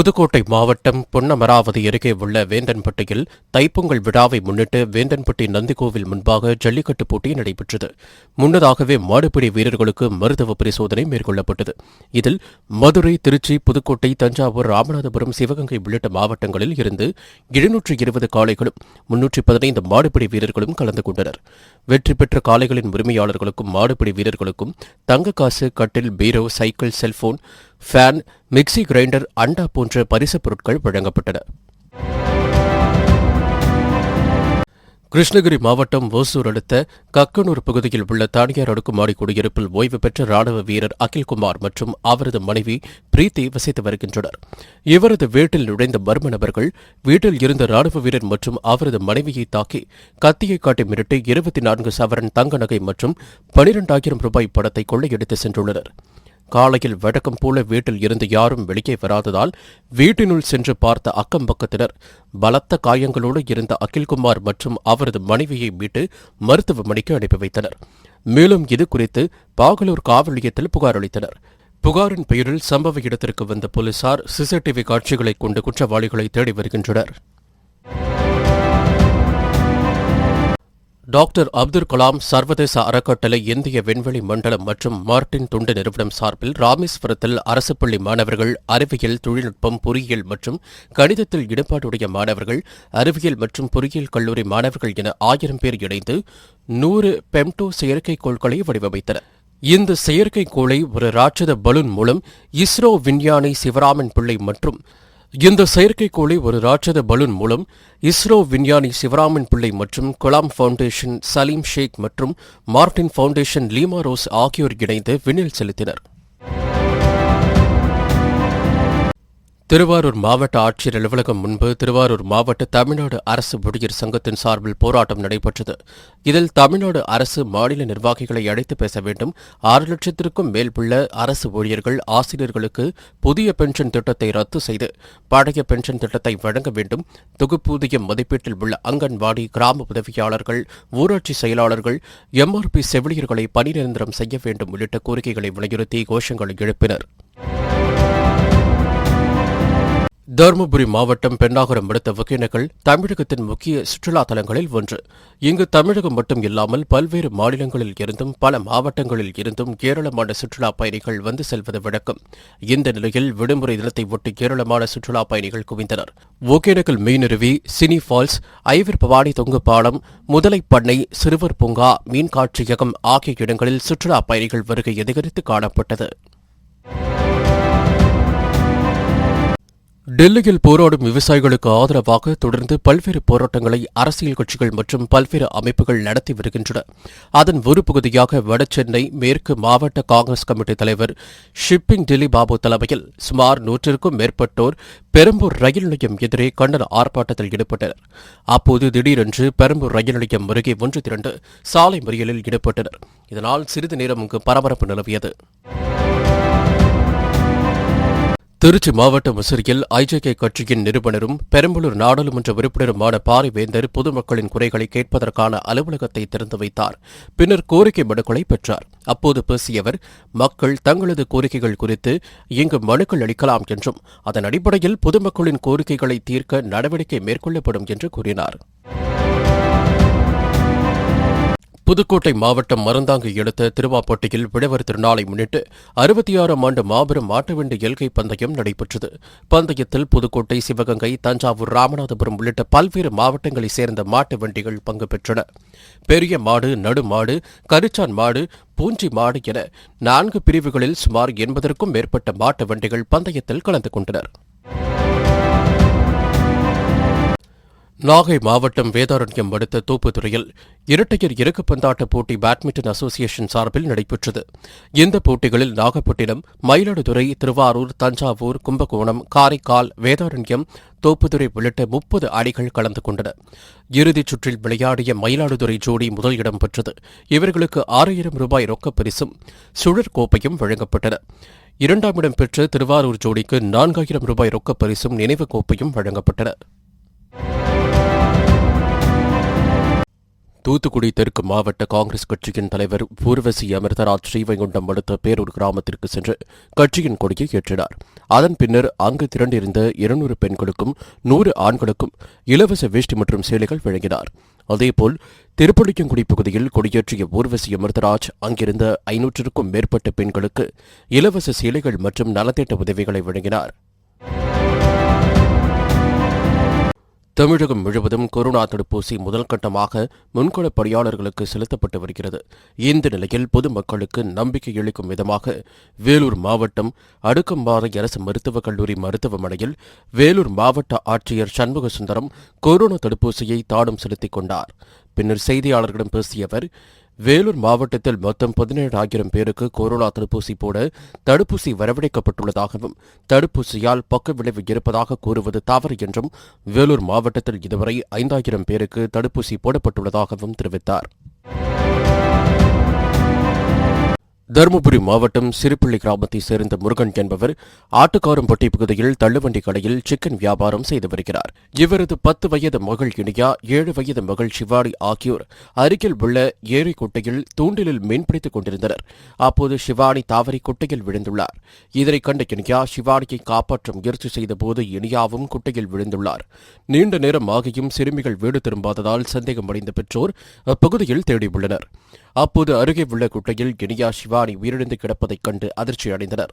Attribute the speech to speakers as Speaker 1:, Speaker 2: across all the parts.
Speaker 1: புதுக்கோட்டை மாவட்டம் பொன்னமராவதி அருகே உள்ள வேந்தன்பட்டியில் தைப்பொங்கல் விழாவை முன்னிட்டு வேந்தன்பட்டி நந்திகோவில் முன்பாக ஜல்லிக்கட்டு போட்டி நடைபெற்றது. முன்னதாகவே மாடுபிடி வீரர்களுக்கு மருத்துவ பரிசோதனை மேற்கொள்ளப்பட்டது. இதில் மதுரை, திருச்சி, புதுக்கோட்டை, தஞ்சாவூர், ராமநாதபுரம், சிவகங்கை உள்ளிட்ட மாவட்டங்களில் இருந்து 720 காளைகளும் 315 மாடுபிடி வீரர்களும் கலந்து கொண்டனர். வெற்றி பெற்ற காளைகளின் உரிமையாளர்களுக்கும் மாடுபிடி வீரர்களுக்கும் தங்கக்காசு, கட்டில், bureau, cycle, cellphone, fan, mixie grinder, அண்டா போன்ற பரிசுப் பொருட்கள் வழங்கப்பட்டன. கிருஷ்ணகிரி மாவட்டம் ஓசூர் அடுத்த கக்கனூர் பகுதியில் உள்ள தனியார் அடுக்குமாடி குடியிருப்பில் ஓய்வு பெற்ற ராணுவ வீரர் அகில்குமார் மற்றும் அவரது மனைவி பிரீத்தி வசித்து வருகின்றனர். இவரது வீட்டில் நுழைந்த மர்ம நபர்கள் வீட்டில் இருந்த ராணுவ வீரர் மற்றும் அவரது மனைவியை தாக்கி கத்தியை காட்டி மிரட்டி 24 சவரன் தங்க நகை மற்றும் 12,000 ரூபாய் பணத்தை கொள்ளையடித்து சென்றுள்ளனர். காலையில் வழக்கம் போல வீட்டில் இருந்து யாரும் வெளியே வராததால் வீட்டினுள் சென்று பார்த்த அக்கம் பக்கத்தினர் பலத்த காயங்களோடு இருந்த அகில்குமார் மற்றும் அவரது மனைவியை மீட்டு மருத்துவமனைக்கு அனுப்பி வைத்தனர். மேலும் இதுகுறித்து பாகலூர் காவல் நிலையத்தில் புகார் அளித்தனர். புகாரின் பெயரில் சம்பவ இடத்திற்கு வந்த போலீசார் சிசிடிவி காட்சிகளை கொண்டு குற்றவாளிகளை தேடி வருகின்றனர். டாக்டர் அப்துல் கலாம் சர்வதேச அறக்கட்டளை இந்திய விண்வெளி மண்டலம் மற்றும் மார்டின் தொண்டு நிறுவனம் சார்பில் ராமேஸ்வரத்தில் அரசு பள்ளி மாணவர்கள் அறிவியல், தொழில்நுட்பம், பொறியியல் மற்றும் கணிதத்தில் ஈடுபாடுடைய மாணவர்கள், அறிவியல் மற்றும் பொறியியல் கல்லூரி மாணவர்கள் என 1000 பேர் இணைந்து 100 பெம்டோ செயற்கைக்கோள்களை வடிவமைத்தனர். இந்த செயற்கைக்கோளை ஒரு ராட்சத பலூன் மூலம் இஸ்ரோ விஞ்ஞானி சிவராமன் பிள்ளை மற்றும் சிவராமன் பிள்ளை மற்றும் கலாம் ஃபவுண்டேஷன் சலீம் ஷேக் மற்றும் மார்டின் ஃபவுண்டேஷன் லீமா ரோஸ் ஆகியோர் இணைந்து விண்ணில் செலுத்தினர். திருவாரூர் மாவட்ட ஆட்சியர் அலுவலகம் முன்பு திருவாரூர் மாவட்ட தமிழ்நாடு அரசு ஊழியர் சங்கத்தின் சார்பில் போராட்டம் நடைபெற்றது. இதில் தமிழ்நாடு அரசு மாநில நிர்வாகிகளை அழைத்து பேச வேண்டும், 6 லட்சத்திற்கும் மேல் உள்ள அரசு ஊழியர்கள், ஆசிரியர்களுக்கு புதிய பென்ஷன் திட்டத்தை ரத்து செய்து பழைய பென்ஷன் திட்டத்தை வழங்க வேண்டும், தொகுப்பூதிய மதிப்பீட்டில் உள்ள அங்கன்வாடி, கிராம உதவியாளர்கள், ஊராட்சி செயலாளர்கள், எம்ஆர்பி செவிலியர்களை பணி நிரந்தரம் செய்ய வேண்டும் உள்ளிட்ட கோரிக்கைகளை வலியுறுத்தி கோஷங்களை எழுப்பினர். தருமபுரி மாவட்டம் பென்னாகரம் அடுத்த ஒகேனக்கல் தமிழகத்தின் முக்கிய சுற்றுலா தலங்களில் ஒன்று. இங்கு தமிழகம் மட்டும் இல்லாமல் பல்வேறு மாநிலங்களில் இருந்தும் பல மாவட்டங்களில் இருந்தும் ஏராளமான சுற்றுலாப் பயணிகள் வந்து செல்வது வழக்கம். இந்த நிலையில் விடுமுறை தினத்தை ஒட்டி ஏராளமான சுற்றுலாப் பயணிகள் குவிந்தனர். ஒகேனக்கல் மீனருவி, சினி ஃபால்ஸ், ஐவர் பவானி தொங்கு பாலம், முதலை பண்ணை, சிறுவர் பூங்கா, மீன் காட்சியகம் ஆகிய இடங்களில் சுற்றுலாப் பயணிகள் வருகை அதிகரித்து காணப்பட்டது. டெல்லியில் போராடும் விவசாயிகளுக்கு ஆதரவாக தொடர்ந்து பல்வேறு போராட்டங்களை அரசியல் கட்சிகள் மற்றும் பல்வேறு அமைப்புகள் நடத்தி வருகின்றன. அதன் ஒரு பகுதியாக வடசென்னை மேற்கு மாவட்ட காங்கிரஸ் கமிட்டி தலைவர் ஷிப்பிங் டெல்லி பாபு தலைமையில் சுமார் 100க்கும் மேற்பட்டோர் பெரம்பூர் ரயில் நிலையம் எதிரே கண்டன ஆர்ப்பாட்டத்தில் ஈடுபட்டனர். அப்போது திடீரென்று பெரம்பூர் ரயில் நிலையம் அருகே ஒன்று திரண்டு சாலை மறியலில் ஈடுபட்டனர். இதனால் சிறிது நேரம் இங்கு பரபரப்பு நிலவியது. திருச்சி மாவட்டம் முசிறியில் ஐஜேகே கட்சியின் நிறுவனரும் பெரம்பலூர் நாடாளுமன்ற உறுப்பினருமான பாரிவேந்தர் பொதுமக்களின் குறைகளை கேட்பதற்கான அலுவலகத்தை திறந்து வைத்தார். பின்னர் கோரிக்கை மனுக்களை பெற்றார். அப்போது பேசிய அவர், மக்கள் தங்களது கோரிக்கைகள் குறித்து இங்கு மனுக்கள் அளிக்கலாம் என்றும் அதன் அடிப்படையில் பொதுமக்களின் கோரிக்கைகளை தீர்க்க நடவடிக்கை மேற்கொள்ளப்படும் என்று கூறினார். புதுக்கோட்டை மாவட்டம் மருந்தாங்கி அடுத்த திருவாப்பட்டியில் விழவர் திருநாளை முன்னிட்டு 66ஆம் ஆண்டு மாபெரும் மாட்டுவண்டி எல்கை பந்தயம் நடைபெற்றது. பந்தயத்தில் புதுக்கோட்டை, சிவகங்கை, தஞ்சாவூர், ராமநாதபுரம் உள்ளிட்ட பல்வேறு மாவட்டங்களைச் சேர்ந்த மாட்டு வண்டிகள் பங்கு பெற்றன. பெரிய மாடு, நடுமாடு, கரிச்சான் மாடு, பூஞ்சி மாடு என 4 பிரிவுகளில் சுமார் 80க்கும் மேற்பட்ட மாட்டு வண்டிகள் பந்தயத்தில் கலந்து கொண்டனர். நாகை மாவட்டம் வேதாரண்யம் அடுத்த தோப்புத்துறையில் இரட்டையர் இறக்குப்பந்தாட்ட போட்டி பேட்மிண்டன் அசோசியேஷன் சார்பில் நடைபெற்றது. இந்த போட்டிகளில் நாகப்பட்டினம், மயிலாடுதுறை, திருவாரூர், தஞ்சாவூர், கும்பகோணம், காரைக்கால், வேதாரண்யம், தோப்புத்துறை உள்ளிட்ட 30 அணிகள் கலந்து கொண்டன. இறுதிச் சுற்றில் விளையாடிய மயிலாடுதுறை ஜோடி முதல் இடம் பெற்றது. இவர்களுக்கு 6000 ரூபாய் ரொக்கப் பரிசும் சுழற் கோப்பையும் வழங்கப்பட்டன. 2ஆம் இடம் பெற்ற திருவாரூர் ஜோடிக்கு 4000 ரூபாய் ரொக்கப் பரிசும் நினைவுக் கோப்பையும் வழங்கப்பட்டன. தூத்துக்குடி தெற்கு மாவட்ட காங்கிரஸ் கட்சியின் தலைவர் ஊர்வசி அமிர்தராஜ் ஸ்ரீவைகுண்டம் அடுத்த பேரூர் கிராமத்திற்கு சென்று கட்சியின் கொடியை ஏற்றினார். அதன் பின்னர் அங்கு திரண்டிருந்த 200 பெண்களுக்கும் 100 ஆண்களுக்கும் இலவச வேஷ்டி மற்றும் சேலைகள் வழங்கினார். அதேபோல் திருப்பள்ளியங்குடி பகுதியில் கொடியேற்றிய ஊர்வசி அமிர்தராஜ் அங்கிருந்த 500க்கும் மேற்பட்ட பெண்களுக்கு இலவச சேலைகள் மற்றும் நலத்திட்ட உதவிகளை வழங்கினார். தமிழகம் முழுவதும் கொரோனா தடுப்பூசி முதல் கட்டமாக முன்கள பணியாளர்களுக்கு செலுத்தப்பட்டு வருகிறது. இந்த நிலையில் பொதுமக்களுக்கு நம்பிக்கை அளிக்கும் விதமாக வேலூர் மாவட்டம் அடுக்கம்பாறை அரசு மருத்துவக் கல்லூரி மருத்துவமனையில் வேலூர் மாவட்ட ஆட்சியர் சண்முக சுந்தரம் கொரோனா தடுப்பூசியை தானும் செலுத்திக் கொண்டார். பின்னர் செய்தியாளர்களிடம் பேசிய அவர், வேலூர் மாவட்டத்தில் மொத்தம் 17,000 பேருக்கு கொரோனா தடுப்பூசி போட தடுப்பூசி வரவழைக்கப்பட்டுள்ளதாகவும் தடுப்பூசியால் பக்க விளைவு இருப்பதாக கூறுவது தவறு என்றும் வேலூர் மாவட்டத்தில் இதுவரை 5,000 பேருக்கு தடுப்பூசி போடப்பட்டுள்ளதாகவும் தெரிவித்தார். தருமபுரி மாவட்டம் சிறுபிள்ளை கிராமத்தைச் சேர்ந்த முருகன் என்பவர் ஆட்டுக்காரம்பட்டி பகுதியில் தள்ளுவண்டி கடையில் சிக்கன் வியாபாரம் செய்து வருகிறார். இவரது 10 வயது மகள் இனியா, 7 வயது மகள் சிவானி ஆகியோர் அருகில் உள்ள ஏரி குட்டையில் தூண்டிலில் மீன்பிடித்துக் கொண்டிருந்தனர். அப்போது சிவானி தவறி குட்டையில் விழுந்துள்ளார். இதனை கண்ட இனியா சிவானியை காப்பாற்ற முயற்சி செய்தபோது இனியாவும் குட்டையில் விழுந்துள்ளார். நீண்ட நேரம் ஆகியும் சிறுமிகள் வீடு திரும்பாததால் சந்தேகமடைந்த பெற்றோர் அப்பகுதியில் தேடியுள்ளனர். அப்போது அருகே உள்ள குட்டையில் இனியா சிவானி உயிரிழந்து கிடப்பதைக் கண்டு அதிர்ச்சி அடைந்தனர்.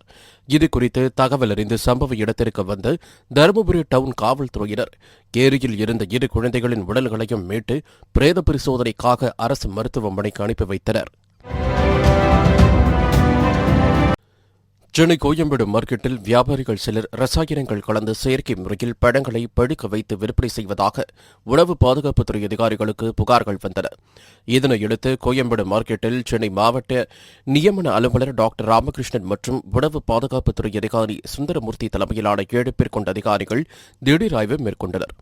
Speaker 1: இதுகுறித்து தகவல் அறிந்து சம்பவ இடத்திற்கு வந்த தருமபுரி டவுன் காவல்துறையினர் ஏரியில் இருந்த 2 குழந்தைகளின் உடல்களையும் மீட்டு பிரேத பரிசோதனைக்காக அரசு மருத்துவமனைக்கு அனுப்பி வைத்தனர். சென்னை கோயம்பேடு மார்க்கெட்டில் வியாபாரிகள் சிலர் ரசாயனங்கள் கலந்த செயற்கை முறையில் பழங்களை பழுக்க வைத்து விற்பனை செய்வதாக உணவு பாதுகாப்புத்துறை அதிகாரிகளுக்கு புகார்கள் வந்தன. இதனையடுத்து கோயம்பேடு மார்க்கெட்டில் சென்னை மாவட்ட நியமன அலுவலர் டாக்டர் ராமகிருஷ்ணன் மற்றும் உணவு பாதுகாப்புத்துறை அதிகாரி சுந்தரமூர்த்தி தலைமையிலான 7 பேர் கொண்ட அதிகாரிகள் திடீர் ஆய்வு மேற்கொண்டனர்.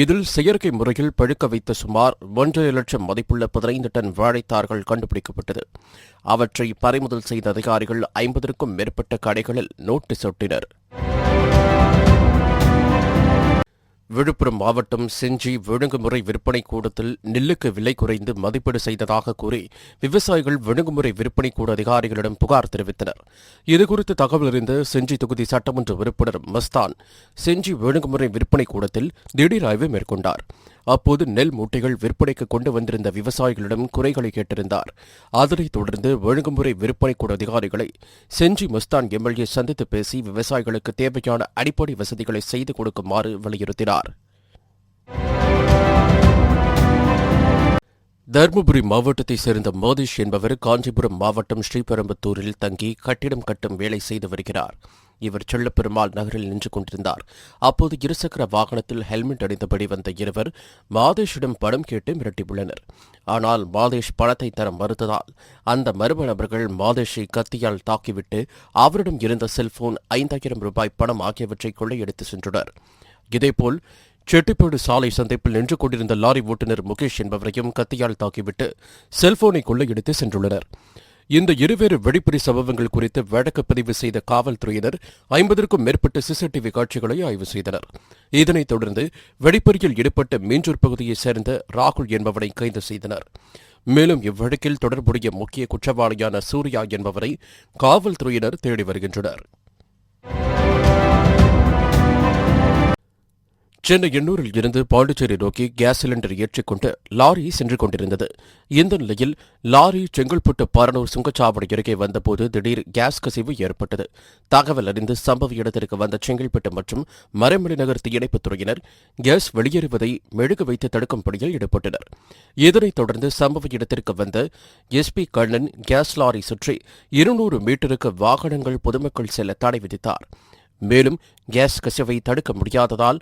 Speaker 1: இதில் செயற்கை முறையில் பழுக்க வைத்த சுமார் 1.5 லட்சம் மதிப்புள்ள 15 டன் வாழைத்தார்கள் கண்டுபிடிக்கப்பட்டது. அவற்றை பறிமுதல் செய்த அதிகாரிகள் 50க்கும் மேற்பட்ட கடைகளில் நோட்டீஸ் ஒட்டினர். விழுப்புரம் மாவட்டம் செஞ்சி ஒழுங்குமுறை விற்பனை கூடத்தில் நெல்லுக்கு விலை குறைந்து மதிப்பீடு செய்ததாக கூறி விவசாயிகள் ஒழுங்குமுறை விற்பனை கூட அதிகாரிகளிடம் புகார் தெரிவித்தனர். இதுகுறித்து தகவல் அறிந்த செஞ்சி தொகுதி சட்டமன்ற உறுப்பினர் மஸ்தான் செஞ்சி ஒழுங்குமுறை விற்பனை கூடத்தில் திடீர் ஆய்வு மேற்கொண்டார். அப்போது நெல் மூட்டைகள் விற்பனைக்கு கொண்டு வந்திருந்த விவசாயிகளிடம் குறைகளை கேட்டிருந்தார். அதனைத் தொடர்ந்து ஒழுங்குமுறை விற்பனை கூட அதிகாரிகளை செஞ்சி மஸ்தான் எம்எல்ஏ சந்தித்து பேசி விவசாயிகளுக்கு தேவையான அடிப்படை வசதிகளை செய்து கொடுக்குமாறு வலியுறுத்தினார். தருமபுரி மாவட்டத்தைச் சேர்ந்த மோதிஷ் என்பவர் காஞ்சிபுரம் மாவட்டம் ஸ்ரீபெரும்புத்தூரில் தங்கி கட்டிடம் கட்டும் வேலை செய்து வருகிறார். இவர் செல்லப்பெருமாள் நகரில் நின்று கொண்டிருந்தார். அப்போது இருசக்கர வாகனத்தில் ஹெல்மெட் அணிந்தபடி வந்த இருவர் மாதேஷிடம் பணம் கேட்டு மிரட்டியுள்ளனர். ஆனால் மாதேஷ் பணத்தை தர மறுத்ததால் அந்த மர்ம நபர்கள் மாதேஷை கத்தியால் தாக்கிவிட்டு அவரிடம் இருந்த செல்போன் 5,000 ரூபாய் பணம் ஆகியவற்றை கொள்ளையடித்து சென்றனர். இதேபோல் செட்டிப்பேடு சாலை சந்திப்பில் நின்று கொண்டிருந்த லாரி ஓட்டுநர் முகேஷ் என்பவரையும் கத்தியால் தாக்கிவிட்டு செல்போனை கொள்ளையடித்து சென்றுள்ளனர். இந்த இருவேறு வெடிப்பறி சம்பவங்கள் குறித்து வழக்கு பதிவு செய்த காவல்துறையினர் 50க்கும் மேற்பட்ட சிசிடிவி காட்சிகளை ஆய்வு செய்தனர். இதனைத் தொடர்ந்து வெடிப்பறியில் ஈடுபட்ட மீஞ்சூர் பகுதியைச் சேர்ந்த ராகுல் என்பவரை கைது செய்தனர். மேலும் இவ்வழக்கில் தொடர்புடைய முக்கிய குற்றவாளியான சூர்யா என்பவரை காவல்துறையினர் தேடி வருகின்றனர். சென்னை எண்ணூரில் இருந்து பாண்டிச்சேரி நோக்கி கேஸ் சிலிண்டர் ஏற்றிக்கொண்டு லாரி சென்று கொண்டிருந்தது. இந்த நிலையில் லாரி செங்கல்பட்டு பரனூர் சுங்கச்சாவடி அருகே வந்தபோது திடீர் கேஸ் கசிவு ஏற்பட்டது. தகவல் அறிந்து சம்பவ இடத்திற்கு வந்த செங்கல்பட்டு மற்றும் மறைமலை நகர் தீயணைப்புத் துறையினர் கேஸ் வெளியேறுவதை மெழுகு வைத்து தடுக்கும் பணியில் ஈடுபட்டனர். இதனைத் தொடர்ந்து சம்பவ இடத்திற்கு வந்த எஸ்பி கண்ணன் கேஸ் லாரி சுற்றி 200 மீட்டருக்கு வாகனங்கள் பொதுமக்கள் செல்ல தடை விதித்தார். மேலும் கேஸ் கசிவை தடுக்க முடியாததால்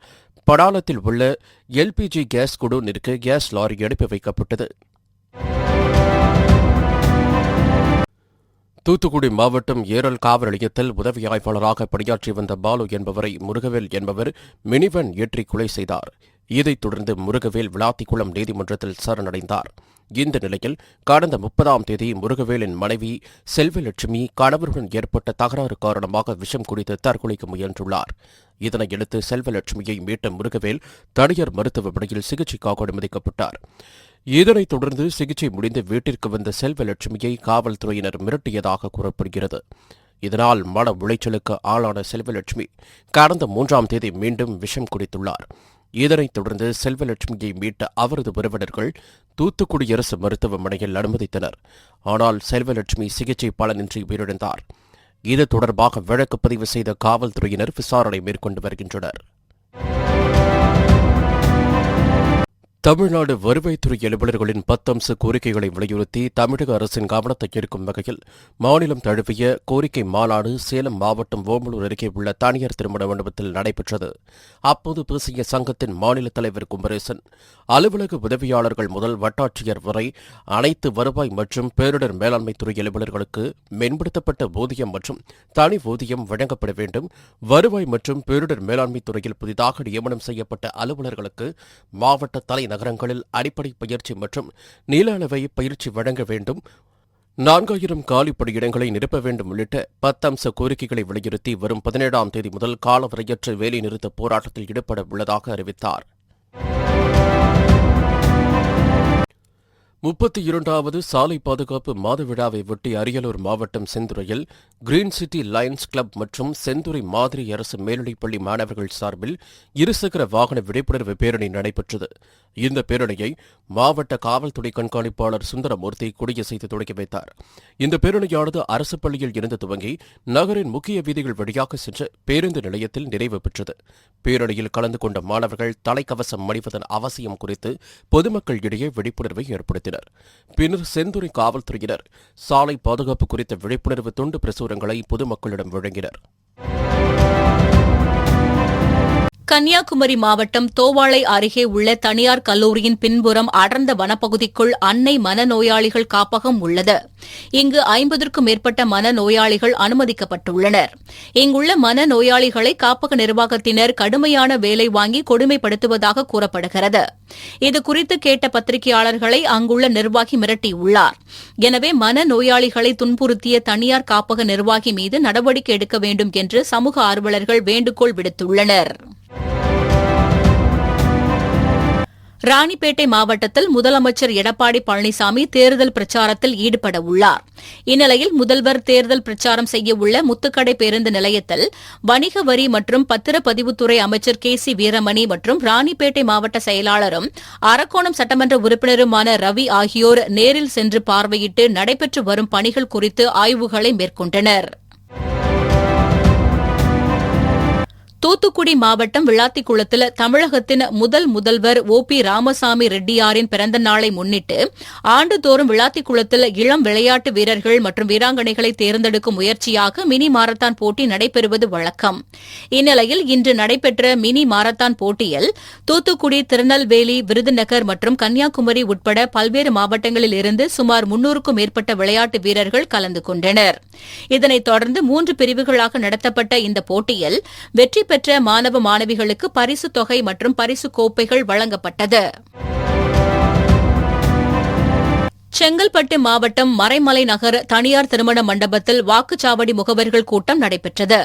Speaker 1: படாலத்தில் உள்ள எல்பிஜி கேஸ் குடோனிற்கு கேஸ் லாரி அனுப்பி வைக்கப்பட்டது. தூத்துக்குடி மாவட்டம் ஏரல் காவல் நிலையத்தில் உதவி ஆய்வாளராக பணியாற்றி வந்த பாலு என்பவரை முருகவேல் என்பவர் மினிவன் ஏற்றி கொலை செய்தார். இதைத் தொடர்ந்து முருகவேல் விளாத்திக்குளம் நீதிமன்றத்தில் சரணடைந்தார். இந்த நிலையில் கடந்த 30ஆம் தேதி முருகவேலின் மனைவி செல்வலட்சுமி கணவருடன் ஏற்பட்ட தகராறு காரணமாக விஷம் குடித்து தற்கொலைக்கு முயன்றுள்ளார். இதனையடுத்து செல்வலட்சுமியை மீட்ட முருகவேல் தனியார் மருத்துவமனையில் சிகிச்சைக்காக அனுமதிக்கப்பட்டார். இதனைத் தொடர்ந்து சிகிச்சை முடிந்து வீட்டிற்கு வந்த செல்வலட்சுமியை காவல்துறையினர் மிரட்டியதாக கூறப்படுகிறது. இதனால் மன உளைச்சலுக்கு ஆளான செல்வலட்சுமி கடந்த 3ஆம் தேதி மீண்டும் விஷம் குடித்துள்ளார். இதனைத் தொடர்ந்து செல்வலட்சுமியை மீட்ட அவரது உறவினர்கள் தூத்துக்குடி அரசு மருத்துவமனையில் அனுமதித்தனர். ஆனால் செல்வலட்சுமி சிகிச்சை பலனின்றி உயிரிழந்தார். இது தொடர்பாக வழக்கு பதிவு செய்த காவல்துறையினர் விசாரணை மேற்கொண்டு வருகின்றனர். தமிழ்நாடு வருவாய்த்துறை அலுவலர்களின் 10 அம்ச கோரிக்கைகளை வலியுறுத்தி தமிழக அரசின் கவனத்தை ஈர்க்கும் வகையில் மாநிலம் தழுவிய கோரிக்கை மாநாடு சேலம் மாவட்டம் ஓமலூர் அருகே உள்ள தனியார் திருமண மண்டபத்தில் நடைபெற்றது. அப்போது பேசிய சங்கத்தின் மாநில தலைவர் குமரேசன், அலுவலக உதவியாளர்கள் முதல் வட்டாட்சியர் வரை அனைத்து வருவாய் மற்றும் பேரிடர் மேலாண்மை துறை அலுவலர்களுக்கு மேம்படுத்தப்பட்ட ஊதியம் மற்றும் தனி ஊதியம் வழங்கப்பட வேண்டும். வருவாய் மற்றும் பேரிடர் மேலாண்மை துறையில் புதிதாக நியமனம் செய்யப்பட்ட அலுவலர்களுக்கு மாவட்ட நகரங்களில் அடிப்படை பயிற்சி மற்றும் நீல அளவை பயிற்சி வழங்க வேண்டும். 4000 காலி பணியிடங்களை நிரப்ப வேண்டும் உள்ளிட்ட 10 அம்ச கோரிக்கைகளை வலியுறுத்தி வரும் 17ஆம் தேதி முதல் காலவரையற்ற வேலைநிறுத்த போராட்டத்தில் ஈடுபட உள்ளதாக அறிவித்தார். 32வது சாலை பாதுகாப்பு மாத விழாவை ஒட்டி அரியலூர் மாவட்டம் செந்துறையில் கிரீன் சிட்டி லயன்ஸ் கிளப் மற்றும் செந்துறை மாதிரி அரசு மேல்நிலைப்பள்ளி மாணவர்கள் சார்பில் இருசக்கர வாகன விழிப்புணர்வு பேரணி நடைபெற்றது. இந்த பேரணியை மாவட்ட காவல்துறை கண்காணிப்பாளர் சுந்தரமூர்த்தி கொடியசைத்து தொடங்கி வைத்தார். இந்த பேரணியானது அரசு பள்ளியில் இருந்து துவங்கி நகரின் முக்கிய வீதிகள் வழியாக சென்று பேருந்து நிலையத்தில் நிறைவு பெற்றது. பேரணியில் கலந்து கொண்ட மாணவர்கள் தலைக்கவசம் அணிவதன் அவசியம் குறித்து பொதுமக்கள் இடையே விழிப்புணர்வை ஏற்படுத்தினர். பின்னர் செந்துறை காவல்துறையினர் சாலை பாதுகாப்பு குறித்த விழிப்புணர்வு துண்டு பிரசுரங்களை பொதுமக்களிடம் வழங்கினர்.
Speaker 2: கன்னியாகுமரி மாவட்டம் தோவாளை அருகே உள்ள தனியார் கல்லூரியின் பின்புறம் அடர்ந்த வனப்பகுதிக்குள் அன்னை மனநோயாளிகள் காப்பகம் உள்ளது. இங்கு 50க்கும் மேற்பட்ட மனநோயாளிகள் அனுமதிக்கப்பட்டுள்ளனர். இங்குள்ள மனநோயாளிகளை காப்பக நிர்வாகத்தினர் கடுமையான வேலை வாங்கி கொடுமைப்படுத்துவதாக கூறப்படுகிறது. இதுகுறித்து கேட்ட பத்திரிகையாளர்களை அங்குள்ள நிர்வாகி மிரட்டியுள்ளார். எனவே மனநோயாளிகளை துன்புறுத்திய தனியார் காப்பக நிர்வாகி மீது நடவடிக்கை எடுக்க வேண்டும் என்று சமூக ஆர்வலர்கள் வேண்டுகோள் விடுத்துள்ளனர். ராணிப்பேட்டை மாவட்டத்தில் முதலமைச்சர் எடப்பாடி பழனிசாமி தேர்தல் பிரச்சாரத்தில் ஈடுபட உள்ளார். இந்நிலையில் முதல்வர் தேர்தல் பிரச்சாரம் செய்ய உள்ள முத்துக்கடை பேருந்து நிலையத்தில் வணிக வரி மற்றும் பத்திரப்பதிவுத்துறை அமைச்சர் KC வீரமணி மற்றும் ராணிப்பேட்டை மாவட்ட செயலாளரும் அரக்கோணம் சட்டமன்ற உறுப்பினருமான ரவி ஆகியோர் நேரில் சென்று பார்வையிட்டு நடைபெற்று வரும் பணிகள் குறித்து ஆய்வுகளை மேற்கொண்டனர். தூத்துக்குடி மாவட்டம் விளாத்திக்குளத்தில் தமிழகத்தின் முதல்வர் OP ராமசாமி ரெட்டியாரின் பிறந்த நாளை முன்னிட்டு ஆண்டுதோறும் விளாத்திக்குளத்தில் இளம் விளையாட்டு வீரர்கள் மற்றும் வீராங்கனைகளை தேர்ந்தெடுக்கும் முயற்சியாக மினி மாரத்தான் போட்டி நடைபெறுவது வழக்கம். இந்நிலையில் இன்று நடைபெற்ற மினி மாரத்தான் போட்டியில் தூத்துக்குடி, திருநெல்வேலி, விருதுநகர் மற்றும் கன்னியாகுமரி உட்பட பல்வேறு மாவட்டங்களில் இருந்து சுமார் 300க்கும் மேற்பட்ட விளையாட்டு வீரர்கள் கலந்து கொண்டனர். இதனைத் தொடர்ந்து 3 பிரிவுகளாக நடத்தப்பட்ட இந்த போட்டியில் வெற்றி பெற்ற மாணவ மாணவிகளுக்கு பரிசு தொகை மற்றும் பரிசு கோப்பைகள் வழங்கப்பட்டது. செங்கல்பட்டு மாவட்டம் மறைமலை நகர் தனியார் திருமண மண்டபத்தில் வாக்குச்சாவடி முகவர்கள் கூட்டம் நடைபெற்றது.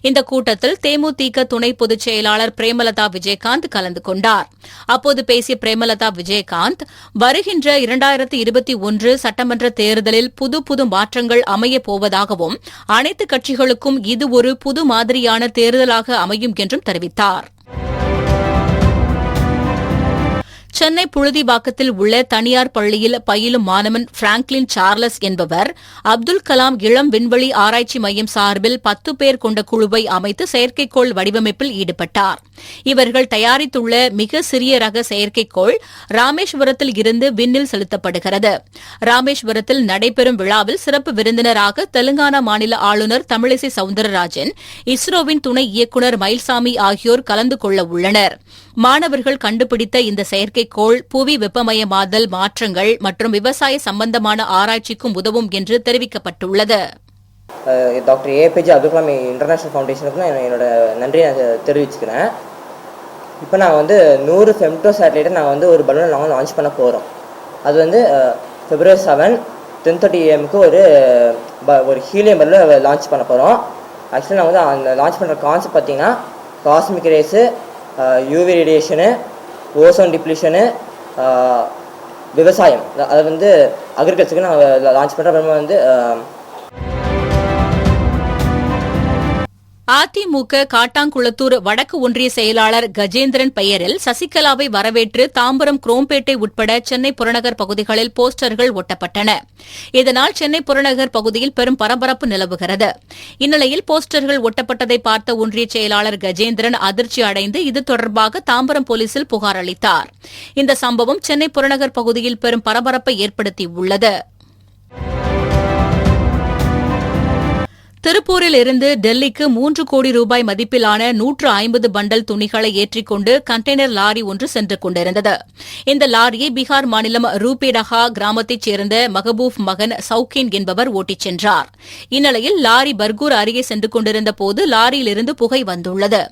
Speaker 2: இந்த கூட்டத்தில் தேமுதிக துணை பொதுச் செயலாளர் பிரேமலதா விஜயகாந்த் கலந்து கொண்டார். அப்போது பேசிய பிரேமலதா விஜயகாந்த், வருகின்ற 2021 சட்டமன்ற தேர்தலில் புது மாற்றங்கள் அமையப் போவதாகவும் அனைத்து கட்சிகளுக்கும் இது ஒரு புது மாதிரியான தேர்தலாக அமையும் என்றும் தெரிவித்தார். சென்னை புழுதிவாக்கத்தில் உள்ள தனியார் பள்ளியில் பயிலும் மாணவன் பிராங்க்லின் சார்லஸ் என்பவர் அப்துல் கலாம் இளம் விண்வெளி ஆராய்ச்சி மையம் சார்பில் 10 பேர் கொண்ட குழுவை அமைத்து செயற்கைக்கோள் வடிவமைப்பில் ஈடுபட்டார். இவர்கள் தயாரித்துள்ள மிக சிறிய ரக செயற்கைக்கோள் ராமேஸ்வரத்தில் இருந்து விண்ணில் செலுத்தப்படுகிறது. ராமேஸ்வரத்தில் நடைபெறும் விழாவில் சிறப்பு விருந்தினராக தெலுங்கானா மாநில ஆளுநர் தமிழிசை சவுந்தரராஜன், இஸ்ரோவின் துணை இயக்குநர் மயில்சாமி ஆகியோர் கலந்து கொள்ள உள்ளனர். மாணவர்கள் கண்டுபிடித்த இந்த செயற்கைக்கோள் புவி வெப்பமயமாதல் மாற்றங்கள் மற்றும் விவசாய சம்பந்தமான ஆராய்ச்சிக்கும் உதவும் என்று தெரிவிக்கப்பட்டுள்ளது.
Speaker 3: Doctor APJ Abdul Kalam international ஃபவுண்டேஷனுக்கு நான் என்னோட நன்றியை தெரிவிச்சுக்கிறேன். இப்போ நாங்கள் 100 ஃபெம்டோ சேட்டலைட்டை நாங்கள் ஒரு பலூனை நாங்கள் லான்ச் பண்ண போகிறோம். அது February 7 10:30 AM ஒரு ஹீலியம் பலூனை லான்ச் பண்ண போகிறோம். ஆக்சுவலி நாங்கள் அந்த லான்ச் பண்ணுற கான்செப்ட் பார்த்திங்கன்னா cosmic rays, UV radiation, ozone depletion, விவசாயம், அதை வந்து அக்ரிகல்ச்சருக்கு நான் லான்ச் பண்ணுறேன். அப்புறமா வந்து
Speaker 2: அதிமுக காட்டாங்குளத்தூர் வடக்கு ஒன்றிய செயலாளர் கஜேந்திரன் பெயரில் சசிகலாவை வரவேற்று தாம்பரம், குரோம்பேட்டை உட்பட சென்னை புறநகர் பகுதிகளில் போஸ்டர்கள் ஒட்டப்பட்டன. இதனால் சென்னை புறநகர் பகுதியில் பெரும் பரபரப்பு நிலவுகிறது. இந்நிலையில் போஸ்டர்கள் ஒட்டப்பட்டதை பார்த்த ஒன்றிய செயலாளர் கஜேந்திரன் அதிர்ச்சி அடைந்து இது தொடர்பாக தாம்பரம் போலீசில் புகார் அளித்தார். இந்த சம்பவம் சென்னை புறநகர் பகுதியில் பெரும் பரபரப்பை ஏற்படுத்தியுள்ளது. திருப்பூரில் இருந்து டெல்லிக்கு 3 கோடி ரூபாய் மதிப்பிலான 150 பண்டல் துணிகளை ஏற்றிக்கொண்டு கண்டெய்னர் லாரி ஒன்று சென்று கொண்டிருந்தது. இந்த லாரியை பீகார் மாநிலம் ரூபேடஹா கிராமத்தைச் சேர்ந்த மகபூப் மகன் சவுகேன் என்பவர் ஓட்டிச் சென்றார். இந்நிலையில் லாரி பர்கூர் அருகே சென்று கொண்டிருந்த போது லாரியிலிருந்து புகை வந்துள்ளது.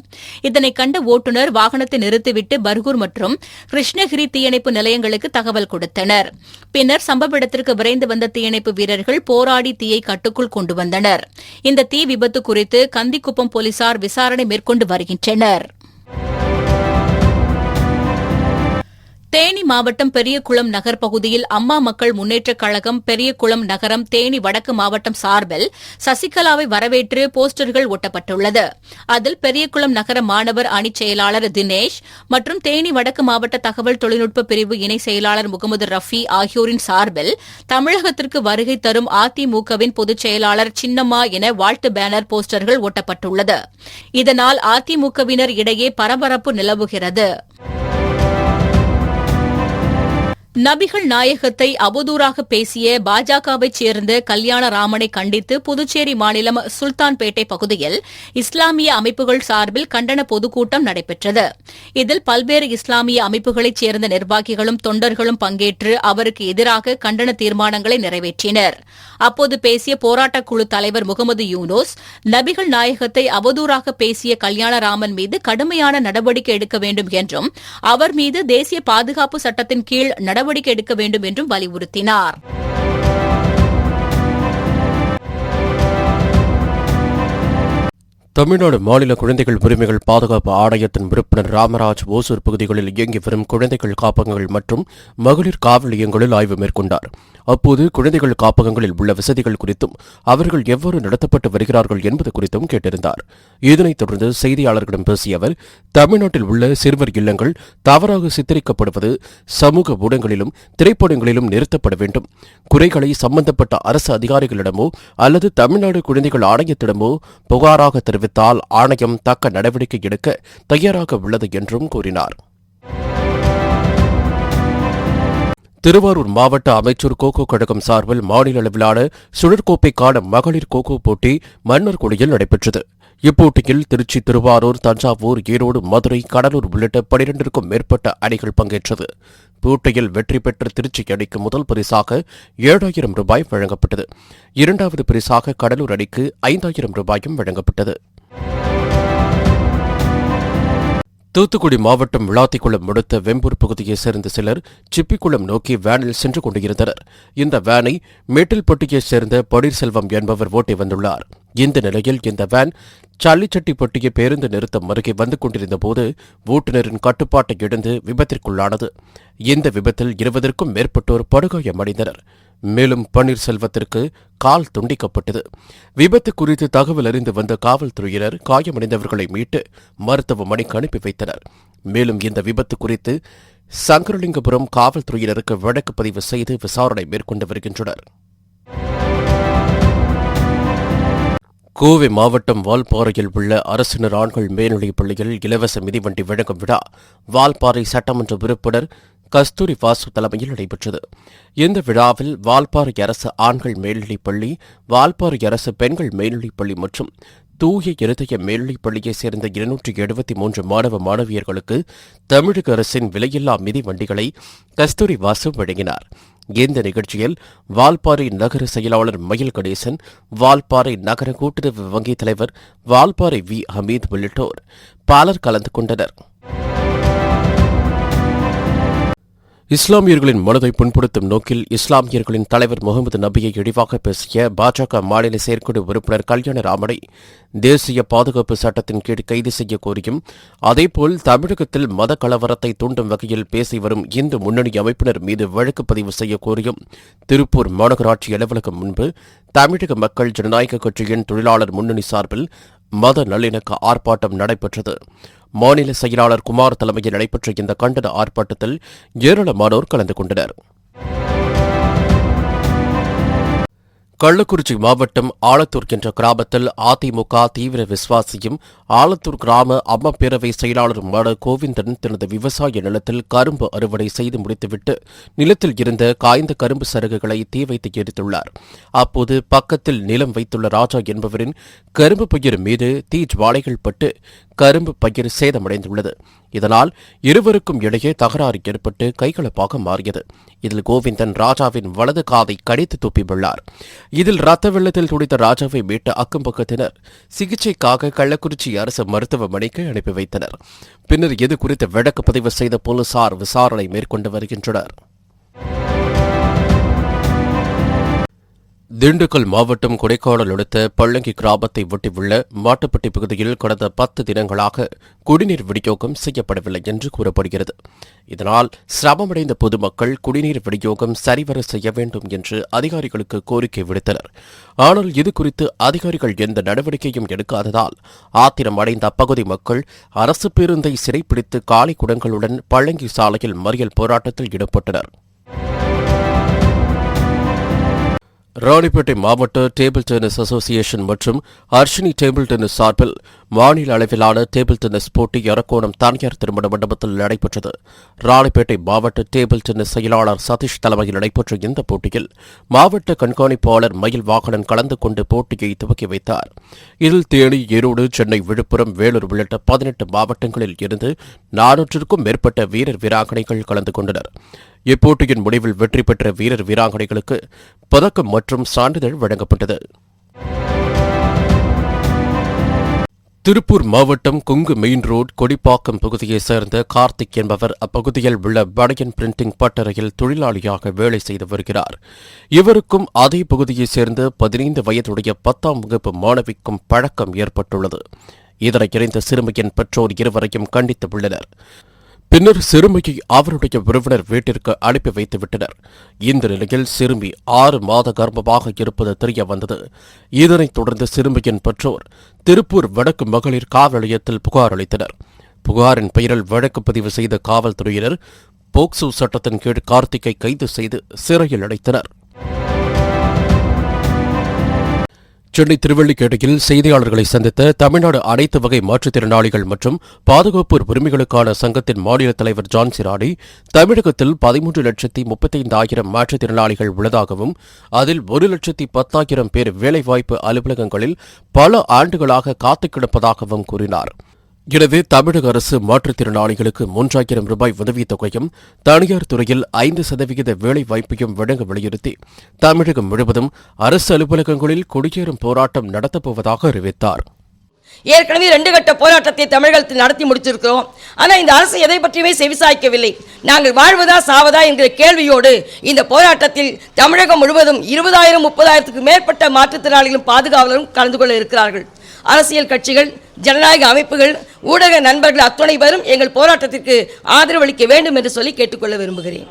Speaker 2: இதனை கண்ட ஓட்டுநர் வாகனத்தை நிறுத்திவிட்டு பர்கூர் மற்றும் கிருஷ்ணகிரி தீயணைப்பு நிலையங்களுக்கு தகவல் கொடுத்தனர். பின்னர் சம்பவ இடத்திற்கு விரைந்து வந்த தீயணைப்பு வீரர்கள் போராடி தீயை கட்டுக்குள் கொண்டு வந்தனர். இந்த தீ விபத்து குறித்து கந்திக்குப்பம் போலீசார் விசாரணை மேற்கொண்டு வருகின்றனர். தேனி மாவட்டம் பெரியகுளம் நகர் பகுதியில் அம்மா மக்கள் முன்னேற்றக் கழகம் பெரியகுளம் நகரம் தேனி வடக்கு மாவட்டம் சார்பில் சசிகலாவை வரவேற்று போஸ்டர்கள் ஒட்டப்பட்டுள்ளது. அதில் பெரியகுளம் நகர மாணவர் அணிச் செயலாளர் தினேஷ் மற்றும் தேனி வடக்கு மாவட்ட தகவல் தொழில்நுட்ப பிரிவு இணை செயலாளர் முகமது ரஃபி ஆகியோரின் சார்பில் தமிழகத்திற்கு வருகை தரும் அதிமுகவின் பொதுச் செயலாளர் சின்னம்மா என வாழ்த்து பேனர் போஸ்டர்கள் ஒட்டப்பட்டுள்ளது. இதனால் அதிமுகவினர் இடையே பரபரப்பு நிலவுகிறது. நபிகள் நாயகத்தை அவதூறாக பேசிய பாஜகவைச் சேர்ந்த கல்யாணராமனை கண்டித்து புதுச்சேரி மாநிலம் சுல்தான்பேட்டை பகுதியில் இஸ்லாமிய அமைப்புகள் சார்பில் கண்டன பொதுக்கூட்டம் நடைபெற்றது. இதில் பல்வேறு இஸ்லாமிய அமைப்புகளைச் சேர்ந்த நிர்வாகிகளும் தொண்டர்களும் பங்கேற்று அவருக்கு எதிராக கண்டன தீர்மானங்களை நிறைவேற்றினர். அப்போது பேசிய போராட்டக் குழு தலைவர் முகமது யூனூஸ், நபிகள் நாயகத்தை அவதூறாக பேசிய கல்யாணராமன் மீது கடுமையான நடவடிக்கை எடுக்க வேண்டும் என்றும் அவர் மீது தேசிய பாதுகாப்பு சட்டத்தின் கீழ் நடவடிக்கை எடுக்க வேண்டும் என்றும் வலியுறுத்தினார்.
Speaker 1: தமிழ்நாடு மாநில குழந்தைகள் உரிமைகள் பாதுகாப்பு ஆணையத்தின் உறுப்பினர் ராமராஜ் ஓசூர் பகுதிகளில் இயங்கி வரும் குழந்தைகள் காப்பகங்கள் மற்றும் மகளிர் காவல் நிலையங்களில் ஆய்வு மேற்கொண்டார். அப்போது குழந்தைகள் காப்பகங்களில் உள்ள வசதிகள் குறித்தும் அவர்கள் எவ்வாறு நடத்தப்பட்டு வருகிறார்கள் என்பது குறித்தும் கேட்டிருந்தார். இதனைத் தொடர்ந்து செய்தியாளர்களிடம் பேசிய அவர், தமிழ்நாட்டில் உள்ள சிறுவர் இல்லங்கள் தவறாக சித்தரிக்கப்படுவது சமூக ஊடகங்களிலும் திரைப்படங்களிலும் நிறுத்தப்பட வேண்டும். குறைகளை சம்பந்தப்பட்ட அரசு அதிகாரிகளிடமோ அல்லது தமிழ்நாடு குழந்தைகள் ஆணையத்திடமோ புகாராக தெரிவித்தால் ஆணையம் தக்க நடவடிக்கை எடுக்க தயாராக உள்ளது என்றும் கூறினார். திருவாரூர் மாவட்ட அமைச்சர் கோகோ கழகம் சார்பில் மாநில அளவிலான சுழற்கோப்பைக்கான மகளிர் கோகோ போட்டி மன்னார்குடியில் நடைபெற்றது. இப்போட்டியில் திருச்சி, திருவாரூர், தஞ்சாவூர், ஈரோடு, மதுரை, கடலூர் உள்ளிட்ட 12க்கும் மேற்பட்ட அணிகள் பங்கேற்றது. போட்டியில் வெற்றி பெற்ற திருச்சி அணிக்கு முதல் பரிசாக 7,000 ரூபாய் வழங்கப்பட்டது. இரண்டாவது பரிசாக கடலூர் அணிக்கு 5,000 ரூபாயும் வழங்கப்பட்டது. தூத்துக்குடி மாவட்டம் விளாத்திக்குளம் அடுத்த வெம்பூர் பகுதியைச் சேர்ந்த சிலர் சிப்பிக்குளம் நோக்கி வேனில் சென்று கொண்டிருந்தனர். இந்த வேனை மேட்டில்பட்டியைச் சேர்ந்த பன்னீர்செல்வம் என்பவர் ஓட்டி வந்துள்ளார். இந்த நிலையில் இந்த வேன் சல்லிச்சட்டிப்பட்டிய பேருந்து நிறுத்தம் அருகே வந்து கொண்டிருந்தபோது ஓட்டுநரின் கட்டுப்பாட்டை இழந்து விபத்திற்குள்ளானது. இந்த விபத்தில் 20க்கும் மேற்பட்டோர் படுகாயமடைந்தனர். மேலும் பன்னீர்செல்வத்திற்கு கால் துண்டிக்கப்பட்டது. விபத்து குறித்து தகவல் அறிந்து வந்த காவல்துறையினர் காயமடைந்தவர்களை மீட்டு மருத்துவமனைக்கு அனுப்பி வைத்தனர். மேலும் இந்த விபத்து குறித்து சங்கரலிங்கபுரம் காவல்துறையினருக்கு வழக்கு பதிவு செய்து விசாரணை மேற்கொண்டு வருகின்றனர். கோவை மாவட்டம் வால்பாறையில் உள்ள அரசினர் ஆண்கள் மேல்நிலைப் பள்ளியில் இலவச மிதிவண்டி வழங்கும் விழா வால்பாறை சட்டமன்ற உறுப்பினர் கஸ்தூரி வாசு தலைமையில் நடைபெற்றது. இந்த விழாவில் வால்பாறை அரசு ஆண்கள் மேல்நிலைப் பள்ளி, வால்பாறை அரசு பெண்கள் மேல்நிலைப் பள்ளி மற்றும் தூய இருதய மேல்நிலைப் பள்ளியைச் சேர்ந்த 273 மாணவ மாணவியர்களுக்கு தமிழக அரசின் விலையில்லா மிதிவண்டிகளை கஸ்தூரி வாசு வழங்கினார். இந்த நிகழ்ச்சியில் வால்பாறை நகர செயலாளர் மயில் கணேசன், வால்பாறை நகர கூட்டுறவு வங்கி தலைவர் வால்பாறை வி ஹமீத் உள்ளிட்டோர் பலர் கலந்து கொண்டனர். இஸ்லாமியர்களின் மனதை புண்படுத்தும் நோக்கில் இஸ்லாமியர்களின் தலைவர் முகமது நபியை இழிவாக பேசிய பாஜக மாநில செயற்குழு உறுப்பினர் கல்யாணராமனை தேசிய பாதுகாப்பு சட்டத்தின் கீழ் கைது செய்ய கோரியும் அதேபோல் தமிழகத்தில் மத கலவரத்தை தூண்டும் வகையில் பேசி வரும் இந்து முன்னணி அமைப்பினர் மீது வழக்கு பதிவு செய்ய கோரியும் திருப்பூர் மாநகராட்சி அலுவலகம் முன்பு தமிழக மக்கள் ஜனநாயக கட்சியின் தொழிலாளர் முன்னணி சார்பில் மத நல்லிணக்க ஆர்ப்பாட்டம் நடைபெற்றது. மாநில செயலாளர் குமார் தலைமையில் நடைபெற்ற இந்த கண்டன ஆர்ப்பாட்டத்தில் ஏராளமானோர் கலந்து கொண்டனர். கள்ளக்குறிச்சி மாவட்டம் ஆலத்தூர் என்ற கிராமத்தில் அதிமுக தீவிர விசுவாசியும் ஆலத்தூர் கிராம அம்மா பேரவை செயலாளருமான கோவிந்தன் தனது விவசாய நிலத்தில் கரும்பு அறுவடை செய்து முடித்துவிட்டு நிலத்தில் இருந்த காய்ந்த கரும்பு சரகுகளை தீ வைத்து எரித்துள்ளார். அப்போது பக்கத்தில் நிலம் வைத்துள்ள ராஜா என்பவரின் கரும்பு பயிர் மீது தீ ஜுவாலைகள் பட்டு கரும்பு பயிர் சேதமடைந்துள்ளது. இதனால் இருவருக்கும் இடையே தகராறு ஏற்பட்டு கைகலப்பாக மாறியது. இதில் கோவிந்தன் ராஜாவின் வலது காதை கடித்து துப்பியுள்ளார். இதில் ரத்த வெள்ளத்தில் துடித்த ராஜாவை மீட்ட அக்கம்பக்கத்தினர் சிகிச்சைக்காக கள்ளக்குறிச்சி அரசு மருத்துவமனைக்கு அனுப்பி வைத்தனர். பின்னர் இது குறித்து வழக்கு பதிவு செய்த போலீசார் விசாரணை மேற்கொண்டு வருகின்றனர். திண்டுக்கல் மாவட்டம் கொடைக்கானல் அடுத்த பள்ளங்கி கிராமத்தை ஒட்டியுள்ள மாட்டுப்பட்டி பகுதியில் கடந்த 10 தினங்களாக குடிநீர் விநியோகம் செய்யப்படவில்லை என்று கூறப்படுகிறது. இதனால் சிரமமடைந்த பொதுமக்கள் குடிநீர் விநியோகம் சரிவர செய்ய வேண்டும் என்று அதிகாரிகளுக்கு கோரிக்கை விடுத்தனர். ஆனால் இதுகுறித்து அதிகாரிகள் எந்த நடவடிக்கையும் எடுக்காததால் ஆத்திரமடைந்த அப்பகுதி மக்கள் அரசு பேருந்தை சிறைப்பிடித்து காலி குடங்களுடன் பள்ளங்கி சாலையில் மறியல் போராட்டத்தில் ஈடுபட்டனர். ராணிப்பேட்டை மாவட்ட டேபிள் டென்னிஸ் அசோசியேஷன் மற்றும் அர்ஷினி டேபிள் டென்னிஸ் சார்பில் மாநில அளவிலான டேபிள் டென்னிஸ் போட்டி அரக்கோணம் தனியார் திருமண மண்டபத்தில் நடைபெற்றது. ராணிப்பேட்டை மாவட்ட டேபிள் டென்னிஸ் செயலாளர் சதீஷ் தலைமையில் நடைபெற்ற இந்த போட்டியில் மாவட்ட கண்காணிப்பாளர் மயில் வாகனன் கலந்து கொண்டு போட்டியை துவக்கி வைத்தார். இதில் தேனி, ஈரோடு, சென்னை, விழுப்புரம், வேலூர் உள்ளிட்ட 18 மாவட்டங்களில் இருந்து 400க்கும் மேற்பட்ட வீரர் வீராங்கனைகள் கலந்து கொண்டனர். இப்போட்டியின் முடிவில் வெற்றி பெற்ற வீரர் வீராங்கனைகளுக்கு பதக்கம் மற்றும் சான்றிதழ் வழங்கப்பட்டது. திருப்பூர் மாவட்டம் கொங்கு மெயின் ரோடு கொடிப்பாக்கம் பகுதியைச் சேர்ந்த கார்த்திக் என்பவர் அப்பகுதியில் உள்ள பனியன் பிரிண்டிங் பட்டறையில் தொழிலாளியாக வேலை செய்து வருகிறார். இவருக்கும் அதே பகுதியைச் சேர்ந்த 15 வயதுடைய 10ஆம் வகுப்பு மாணவிக்கும் பழக்கம் ஏற்பட்டுள்ளது. இதனை அறிந்த சிறுமியின் பெற்றோர் இருவரையும் கண்டித்துள்ளனர். பின்னர் சிறுமியை அவருடைய உறவினர் வீட்டிற்கு அனுப்பி வைத்துவிட்டனர். இந்த நிலையில் சிறுமி 6 மாத கர்ப்பமாக இருப்பது தெரிய வந்தது. இதனைத் தொடர்ந்து சிறுமியின் பெற்றோர் திருப்பூர் வடக்கு மகளிர் காவல் நிலையத்தில் புகார் அளித்தனர். புகாரின் பெயரில் வழக்கு பதிவு செய்த காவல்துறையினர் போக்சோ சட்டத்தின் கீழ் கார்த்திக்கை கைது செய்து சிறையில் அடைத்தனர். சென்னை திருவல்லிக்கேட்டையில் செய்தியாளர்களை சந்தித்த தமிழ்நாடு அனைத்து வகை மாற்றுத்திறனாளிகள் மற்றும் பாதுகாப்பு உரிமைகளுக்கான சங்கத்தின் மாநில தலைவர் ஜான் சிராணி, தமிழகத்தில் 13,35,000 மாற்றுத்திறனாளிகள் உள்ளதாகவும் அதில் 1,10,000 பேர் வேலைவாய்ப்பு அலுவலகங்களில் பல ஆண்டுகளாக காத்துக் கிடப்பதாகவும் கூறினார். எனவே தமிழக அரசு மாற்றுத்திறனாளிகளுக்கு 3,000 ரூபாய் உதவித் தொகையும் தனியார் துறையில் 5% வேலை வாய்ப்பையும் வழங்க வலியுறுத்தி தமிழகம் முழுவதும் அரசு அலுவலகங்களில் குடியேறும் போராட்டம் நடத்தப்போவதாக அறிவித்தார்.
Speaker 4: ஏற்கனவே 2 கட்ட போராட்டத்தை தமிழகத்தில் நடத்தி முடிச்சிருக்கிறோம். ஆனால் இந்த அரசு எதை பற்றியுமே செவிசாய்க்கவில்லை. நாங்கள் வாழ்வதா சாவதா என்கிற கேள்வியோடு இந்த போராட்டத்தில் தமிழகம் முழுவதும் 20,000 30,000க்கு மேற்பட்ட மாற்றுத்திறனாளிகளும் பாதுகாவலரும் கலந்து கொள்ள இருக்கிறார்கள். அரசியல் கட்சிகள், ஜனநாயக அமைப்புகள், ஊடக நண்பர்கள் அத்துணை பேரும் எங்கள் போராட்டத்திற்கு ஆதரவளிக்க வேண்டும் என்று சொல்லி கேட்டுக்கொள்ள விரும்புகிறேன்.